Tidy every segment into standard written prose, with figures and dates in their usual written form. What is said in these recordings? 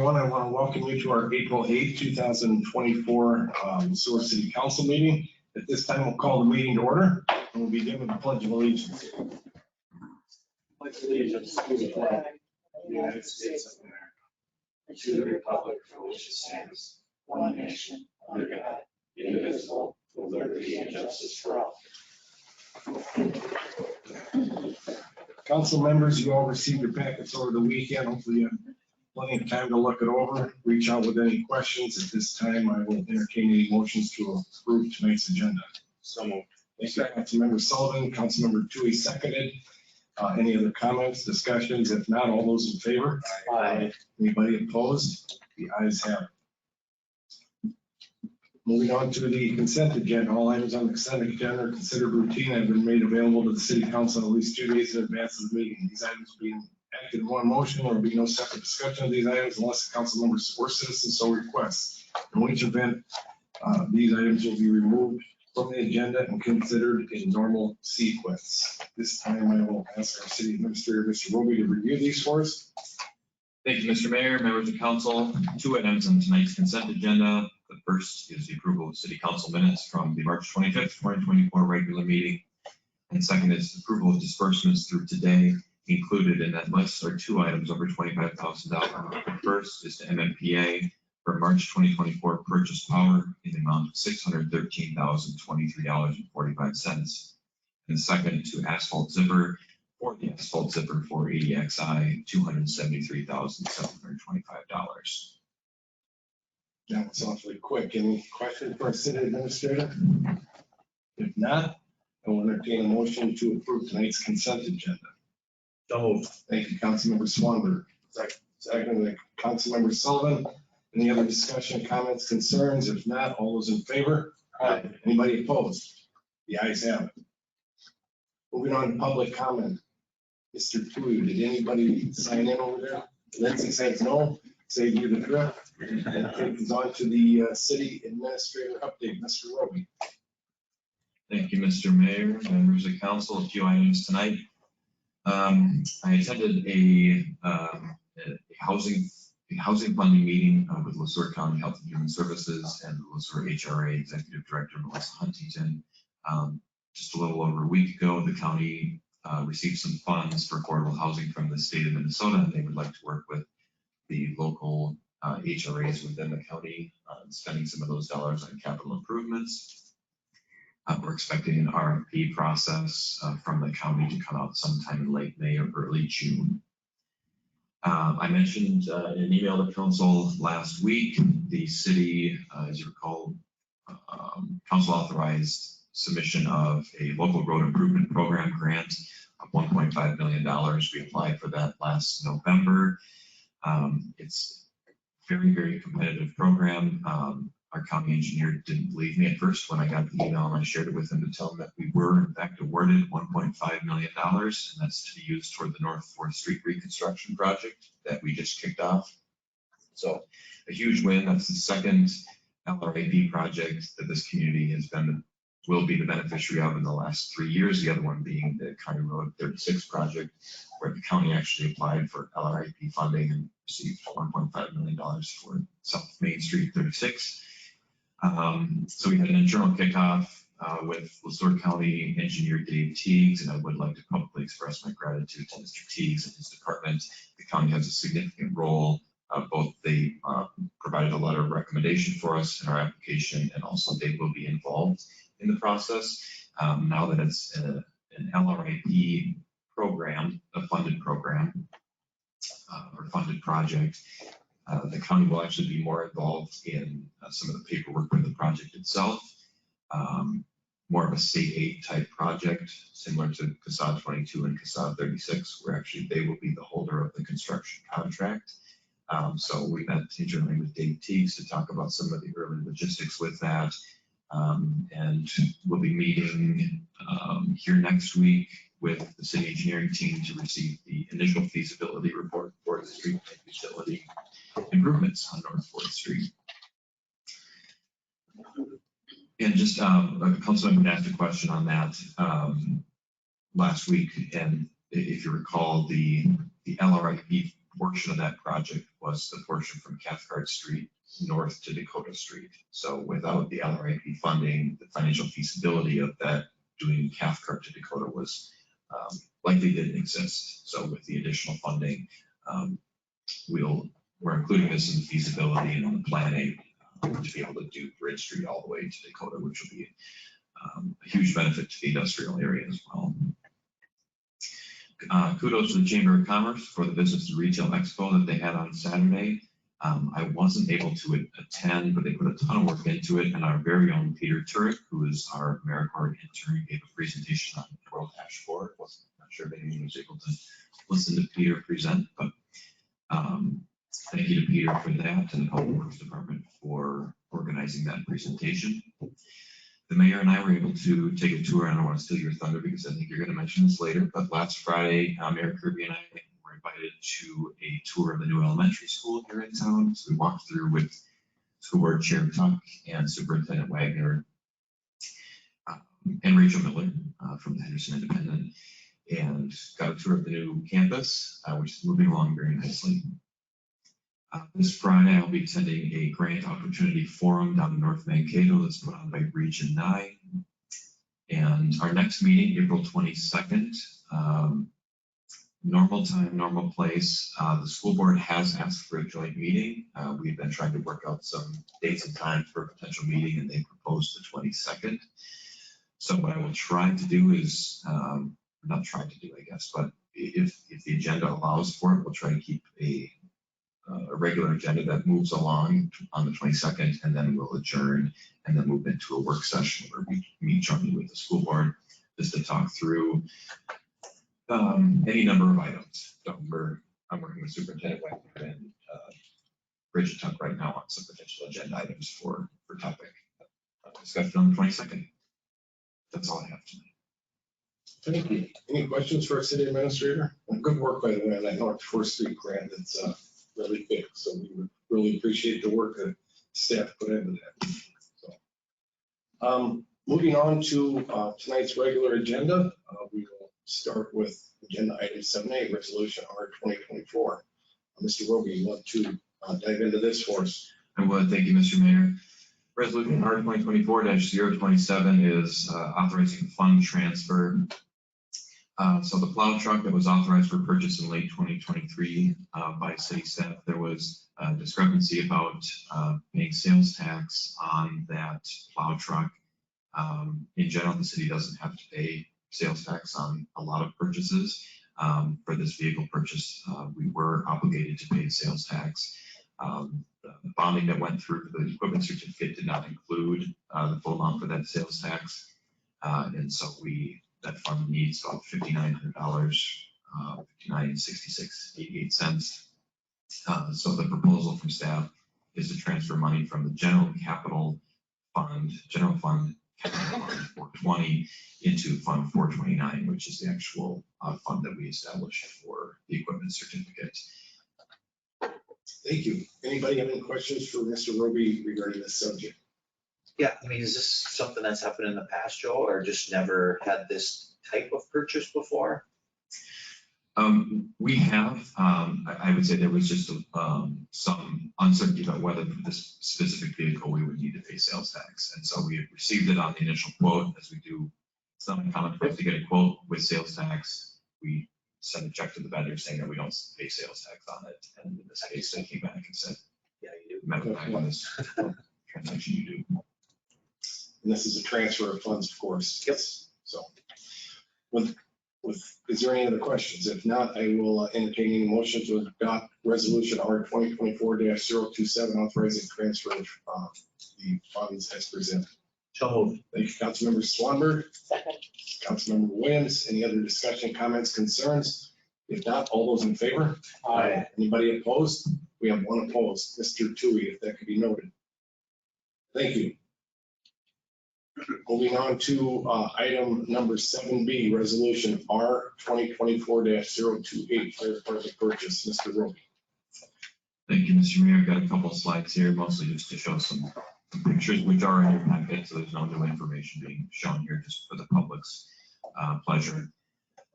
I want to welcome you to our April 8th, 2024 Sueur City Council meeting. At this time, we'll call the meeting to order and we'll begin with the Pledge of Allegiance. Pledge allegiance to the flag of the United States of America and to the republic for which it stands, one nation, under God, indivisible, with liberty and justice for all. Council members, you all received your packets over the weekend. Hopefully you have plenty of time to look it over. Reach out with any questions. At this time, I will entertain any motions to approve tonight's agenda. So moved. Thank you, Councilmember Sullivan. Councilmember Tui seconded. Any other comments, discussions? If not, all those in favor? Aye. Anybody opposed? The ayes have it. Moving on to the consent agenda. All items on the consent agenda are considered routine and have been made available to the city council at least 2 days in advance of the meeting. These items will be acted in one motion. There will be no separate discussion of these items unless the council members or citizens so requests. In which event, these items will be removed from the agenda and considered in normal sequence. This time I will ask our city administrator, Mr. Roby, to review these for us. Thank you, Mr. Mayor, members of council. 2 items on tonight's consent agenda. The first is the approval of city council minutes from the March 25th, 2024 regular meeting. And second is approval of disbursements through today. Included in that list are 2 items over $25,000. The first is to MMPA for March 2024 purchase power in the amount of $613,023.45. And the second to asphalt zipper for the asphalt zipper for ADXI, $273,725. That was awfully quick. Any questions for our city administrator? If not, I will entertain a motion to approve tonight's consent agenda. So moved. Thank you, Councilmember Swanberg. Second, Councilmember Sullivan. Any other discussion, comments, concerns? If not, all those in favor? Aye. Anybody opposed? The ayes have it. Moving on to public comment. Mr. Tui, did anybody sign in over there? Lindsay says no. Save you the trip. And take us on to the city administrator update. Mr. Roby. Thank you, Mr. Mayor, members of council. A few items tonight. I attended a housing funding meeting with Sueur County Health and Human Services and the Sueur HRA Executive Director Melissa Huntington. Just a little over a week ago, the county received some funds for affordable housing from the state of Minnesota, and they would like to work with the local HRAs within the county, spending some of those dollars on capital improvements. We're expecting an RFP process from the county to come out sometime in late May or early June. I mentioned in an email to council last week, the city, as you recall, council authorized submission of a local road improvement program grant of $1.5 million. We applied for that last November. It's a very, very competitive program. Our county engineer didn't believe me at first when I got the email, and I shared it with him to tell him that we were in fact awarded $1.5 million, and that's to be used toward the North 4th Street reconstruction project that we just kicked off. So a huge win. That's the second LRAP project that this community will be the beneficiary of in the last 3 years. The other one being the County Road 36 project, where the county actually applied for LRAP funding and received $1.5 million for South Main Street 36. So we had an internal kickoff with Sueur County engineer Dave Teagues, and I would like to publicly express my gratitude to Mr. Teagues and his department. The county has a significant role. Both they provided a letter of recommendation for us in our application, and also they will be involved in the process. Now that it's an LRAP program, a funded program or funded project, the county will actually be more involved in some of the paperwork with the project itself. More of a state aid type project, similar to CASAD 22 and CASAD 36, where actually they will be the holder of the construction contract. So we met internally with Dave Teagues to talk about some of the early logistics with that. And we'll be meeting here next week with the city engineering team to receive the initial feasibility report for the street utility improvements on North 4th Street. And just a councilman asked a question on that last week, and if you recall, the LRIP portion of that project was the portion from Cathcart Street north to Dakota Street. So without the LRIP funding, the financial feasibility of that doing Cathcart to Dakota was likely didn't exist. So with the additional funding, we're including this in the feasibility and on the planning to be able to do Bridge Street all the way to Dakota, which will be a huge benefit to the industrial area as well. Kudos to the Chamber of Commerce for the Business and Retail Expo that they had on Saturday. I wasn't able to attend, but they put a ton of work into it, and our very own Peter Turek, who is our AmeriCorps intern, gave a presentation on World Hash 4. I'm not sure if anyone was able to listen to Peter present, but thank you to Peter for that and the Public Works Department for organizing that presentation. The mayor and I were able to take a tour. I don't want to steal your thunder because I think you're going to mention this later, but last Friday, Mayor Kirby and I were invited to a tour of the new elementary school here in town. So we walked through with School Board Chair Tuck and Superintendent Wagner and Rachel Miller from the Henderson Independent, and got a tour of the new campus, which is moving along very nicely. This Friday, I'll be attending a grant opportunity forum down in North Mankato that's put on by Region 9. And our next meeting, April 22nd, normal time, normal place. The school board has asked for a joint meeting. We've been trying to work out some dates and times for a potential meeting, and they proposed the 22nd. So what I will try to do is, not try to do, I guess, but if the agenda allows for it, we'll try to keep a regular agenda that moves along on the 22nd, and then we'll adjourn and then move into a work session where we meet jointly with the school board just to talk through any number of items. So I'm working with Superintendent Wagner and Bridget Tuck right now on some potential agenda items for topic discussion on the 22nd. That's all I have tonight. Thank you. Any questions for our city administrator? Good work, by the way, on that North 4th Street grant. It's really big, so we would really appreciate the work that staff put into that. So, moving on to tonight's regular agenda, we will start with agenda item 7A, resolution R 2024. Mr. Roby, you want to dive into this for us? I would. Thank you, Mr. Mayor. Resolution R 2024-027 is authorizing fund transfer. So the plow truck that was authorized for purchase in late 2023 by city staff, there was a discrepancy about paying sales tax on that plow truck. In general, the city doesn't have to pay sales tax on a lot of purchases. For this vehicle purchase, we were obligated to pay sales tax. The bonding that went through the equipment certificate did not include the full amount for that sales tax. And so that fund needs about $5,900, $59.6688. So the proposal from staff is to transfer money from the general fund 420 into fund 429, which is the actual fund that we established for the equipment certificate. Thank you. Anybody have any questions for Mr. Roby regarding this subject? Yeah, I mean, is this something that's happened in the past, Joe, or just never had this type of purchase before? We have, I would say there was just some uncertainty about whether for this specific vehicle we would need to pay sales tax. And so we had received it on the initial quote, as we do. It's not uncommon for us to get a quote with sales tax. We send a check to the vendor saying that we don't pay sales tax on it. And in this case, they came back and said, yeah, you do. Matter of fact, on this transaction, you do. And this is a transfer of funds, of course. Yes. So, is there any other questions? If not, I will entertain any motion to adopt resolution R 2024-027, authorizing transfer of the funds as presented. So moved. Thank you, Councilmember Swanberg. Second. Councilmember Williams. Any other discussion, comments, concerns? If not, all those in favor? Aye. Anybody opposed? We have one opposed. Mr. Tui, if that could be noted. Thank you. Moving on to item number 7B, resolution R 2024-028, fire department purchase. Mr. Roby. Thank you, Mr. Mayor. I've got a couple of slides here, mostly just to show some pictures which are in your packet, so there's no new information being shown here, just for the public's pleasure.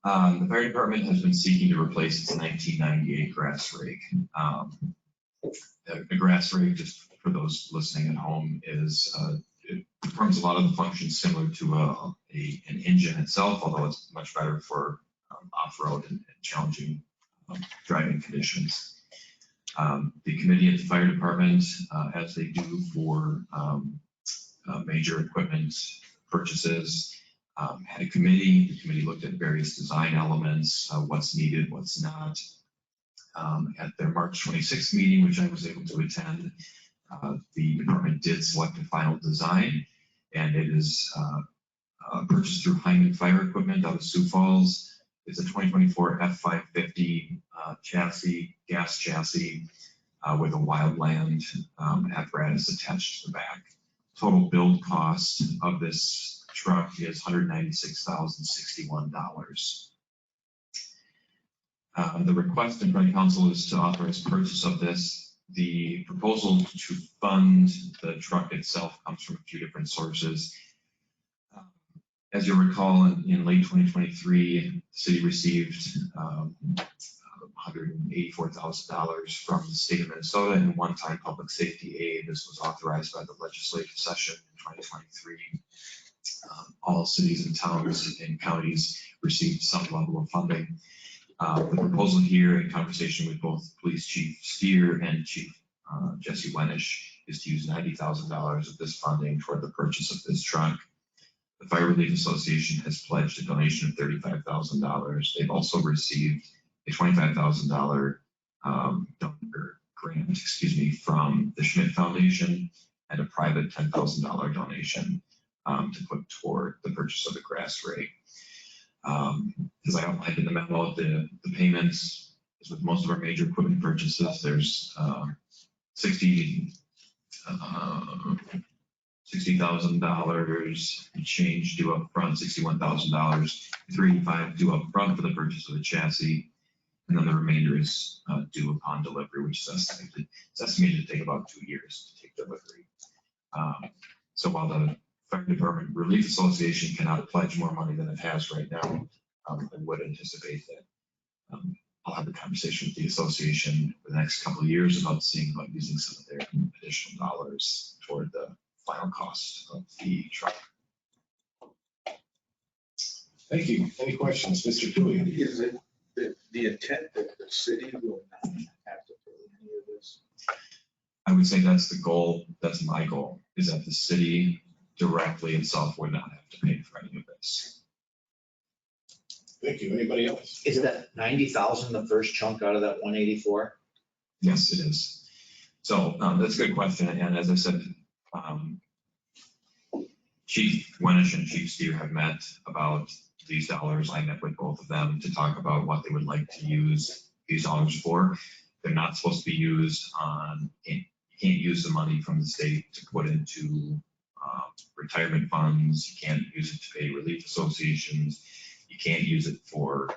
The fire department has been seeking to replace its 1998 grass rake. A grass rake, just for those listening at home, it performs a lot of the functions similar to an engine itself, although it's much better for off-road and challenging driving conditions. The committee at the fire department, as they do for major equipment purchases, had a committee. The committee looked at various design elements, what's needed, what's not. At their March 26th meeting, which I was able to attend, the department did select a final design, and it is purchased through Hyman Fire Equipment out of Sioux Falls. It's a 2024 F550 chassis, gas chassis, with a wildland apparatus attached to the back. Total build cost of this truck is $196,061. The request in front of council is to authorize purchase of this. The proposal to fund the truck itself comes from a few different sources. As you'll recall, in late 2023, the city received $184,000 from the state of Minnesota in one-time public safety aid. This was authorized by the legislative session in 2023. All cities and towns and counties received some level of funding. The proposal here, in conversation with both Police Chief Sueur and Chief Jesse Wenish, is to use $90,000 of this funding toward the purchase of this truck. The Fire Relief Association has pledged a donation of $35,000. They've also received a $25,000 grant, from the Schmidt Foundation, and a private $10,000 donation to put toward the purchase of the grass rake. As I outlined in the memo, the payments, as with most of our major equipment purchases, there's $60,000 change due up front, $61,000, $385,000 due up front for the purchase of the chassis, and then the remainder is due upon delivery, which is estimated. It's estimated to take about 2 years to take delivery. So while the Fire Department Relief Association cannot pledge more money than it has right now, I would anticipate that I'll have a conversation with the association for the next couple of years about seeing about using some of their additional dollars toward the final cost of the truck. Thank you. Any questions, Mr. Tui? Is it the intent that the city will not have to pay any of this? I would say that's the goal. That's my goal, is that the city directly itself would not have to pay for any of this. Thank you. Anybody else? Is that 90,000 the first chunk out of that 184? Yes, it is. So that's a good question. And as I said, Chief Wenish and Chief Sueur have met about these dollars. I met with both of them to talk about what they would like to use these dollars for. They're not supposed to be used on, you can't use the money from the state to put into retirement funds. You can't use it to pay relief associations. You can't use it for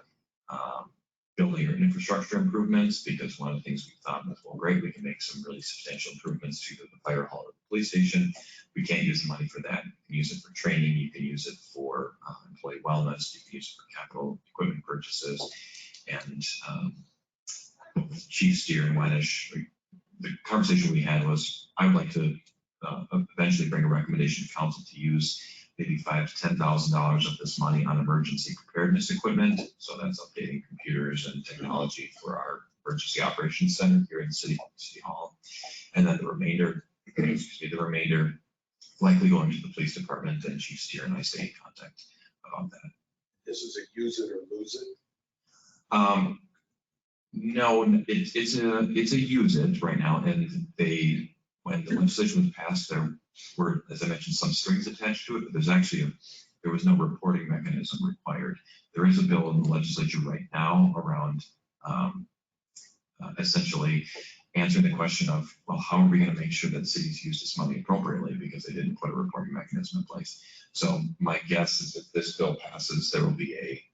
building or infrastructure improvements, because one of the things we thought was, well, great, we can make some really substantial improvements to the fire hall or the police station. We can't use the money for that. You can use it for training. You can use it for employee wellness. You can use it for capital equipment purchases. And both Chief Sueur and Wenish, the conversation we had was, I would like to eventually bring a recommendation to council to use maybe $5,000 to $10,000 of this money on emergency preparedness equipment. So that's updating computers and technology for our emergency operations center here in City Hall. And then the remainder, likely going to the police department, and Chief Sueur and I stay in contact about that. This is a use it or lose it? No, it's a use it right now. And when the legislation was passed, there were, as I mentioned, some strings attached to it, but there was no reporting mechanism required. There is a bill in the legislature right now around essentially answering the question of, well, how are we going to make sure that cities use this money appropriately, because they didn't put a reporting mechanism in place. So my guess is that this bill passes, there will be a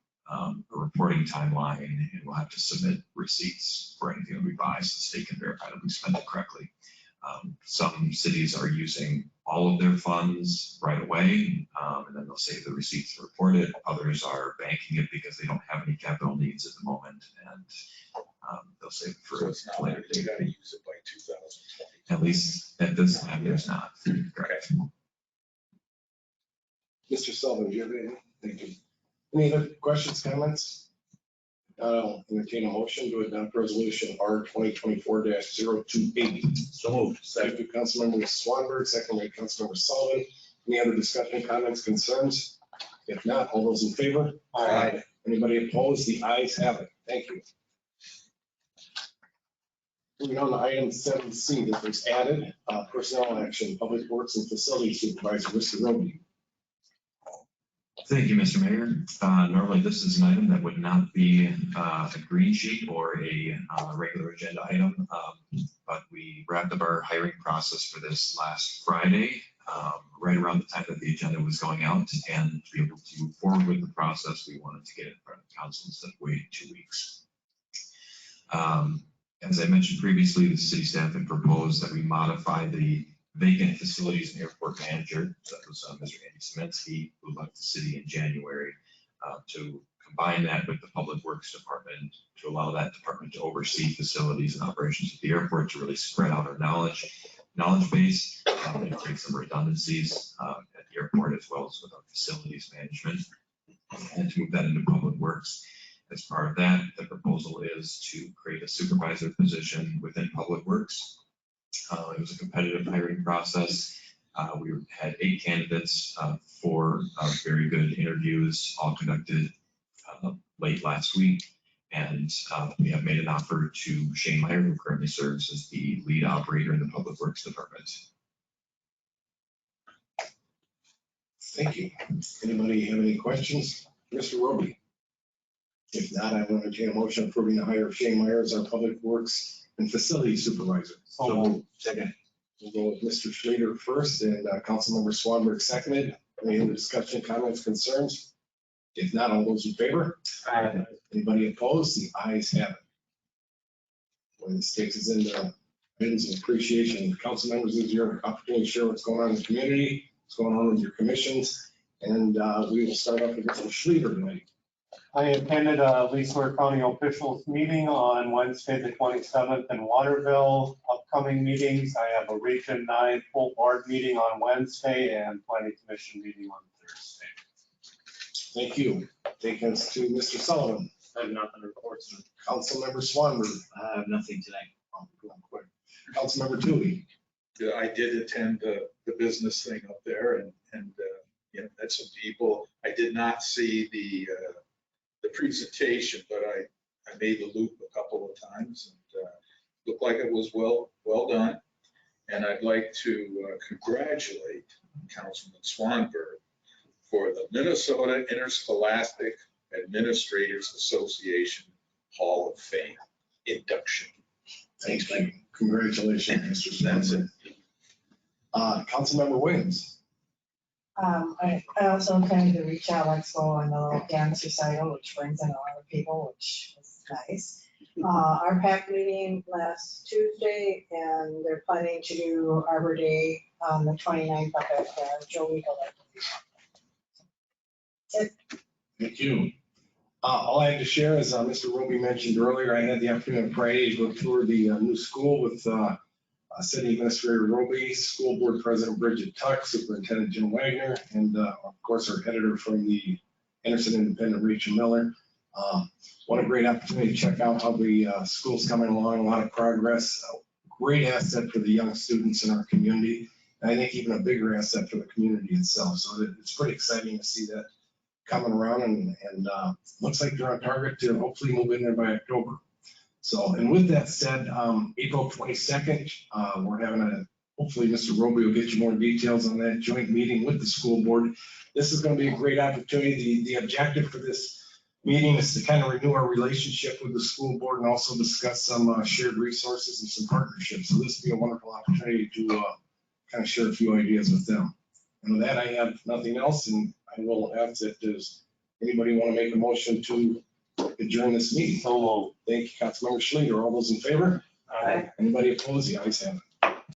reporting timeline, and we'll have to submit receipts for anything that we buy so the state can verify that we spent it correctly. Some cities are using all of their funds right away, and then they'll save the receipts to report it. Others are banking it because they don't have any capital needs at the moment, and they'll save it So for it's not a like later you date. gotta use it by 2020. At least at this time, there's not. Correct. Mr. Sullivan, do you have anything? Thank you. Any other questions, comments? I'll entertain a motion to adopt resolution R 2024-028. So moved. Second to Councilmember Swanberg, second by Councilmember Sullivan. Any other discussion, comments, concerns? If not, all those in favor? Aye. Anybody opposed? The ayes have it. Thank you. Moving on to item 7C, that was added, personnel action, Public Works and Facilities Supervisor, Mr. Roby. Thank you, Mr. Mayor. Normally, this is an item that would not be a green sheet or a regular agenda item, but we wrapped up our hiring process for this last Friday, right around the time that the agenda was going out. And to be able to move forward with the process, we wanted to get it in front of council instead of waiting 2 weeks. As I mentioned previously, the city staff had proposed that we modify the vacant facilities and airport manager, that was Mr. Andy Szymanski, who left the city in January, to combine that with the Public Works Department to allow that department to oversee facilities and operations at the airport, to really spread out our knowledge base, and create some redundancies at the airport as well as with our facilities management, and to move that into Public Works. As part of that, the proposal is to create a supervisor position within Public Works. It was a competitive hiring process. We had 8 candidates, 4 very good interviews, all conducted late last week. And we have made an offer to Shane Meyer, who currently serves as the lead operator in the Public Works Department. Thank you. Anybody have any questions? Mr. Roby? If not, I will entertain a motion approving the hire of Shane Meyer as our Public Works and Facilities Supervisor. So second. We'll go with Mr. Schrader first and Councilmember Swanberg seconded. Any other discussion, comments, concerns? If not, all those in favor? Aye. Anybody opposed? The ayes have it. When this takes us into items of appreciation, council members, this is your opportunity to share what's going on in the community, what's going on with your commissions, and we will start off with Mr. Schrader tonight. I attended a Sueur County officials meeting on Wednesday, the 27th in Waterville. Upcoming meetings, I have a Region 9 full board meeting on Wednesday and planning commission meeting on Thursday. Thank you. Take us to Mr. Sullivan. I have nothing to report. Councilmember Swanberg. I have nothing tonight. I'm going quick. Councilmember Toohey. Yeah, I did attend the business thing up there and you know, met some people. I did not see the presentation, but I made the loop a couple of times and looked like it was well done. And I'd like to congratulate Councilman Swanberg for the Minnesota Interscholastic Administrators Association Hall of Fame induction. Thank you. Congratulations, Mr. That's it. Swanberg. Councilmember Williams. I also attended the Reach Out Expo and the little dance recital, which brings in a lot of people, which was nice. Our PAC meeting last Tuesday, and they're planning to do Arbor Day on the 29th up at Joe Eagle. Thank you. All I had to share is, Mr. Roby mentioned earlier, I had the afternoon on Friday to go tour the new school with City Administrator Roby, School Board President Bridget Tuck, Superintendent Jim Wagner, and of course, our editor from the Anderson Independent, Rachel Miller. What a great opportunity to check out how the school's coming along, a lot of progress, a great asset for the young students in our community. And I think even a bigger asset for the community itself. So it's pretty exciting to see that coming around and looks like they're on target to hopefully move in there by October. So, and with that said, April 22nd, we're having hopefully Mr. Roby will get you more details on that joint meeting with the school board. This is going to be a great opportunity. The objective for this meeting is to kind of renew our relationship with the school board and also discuss some shared resources and some partnerships. So this will be a wonderful opportunity to kind of share a few ideas with them. And with that, I have nothing else, and I will ask that does anybody want to make a motion to adjourn this meeting? So, Thank you, Councilmember Schlinger. All those in favor? aye. Anybody opposed? The ayes have it.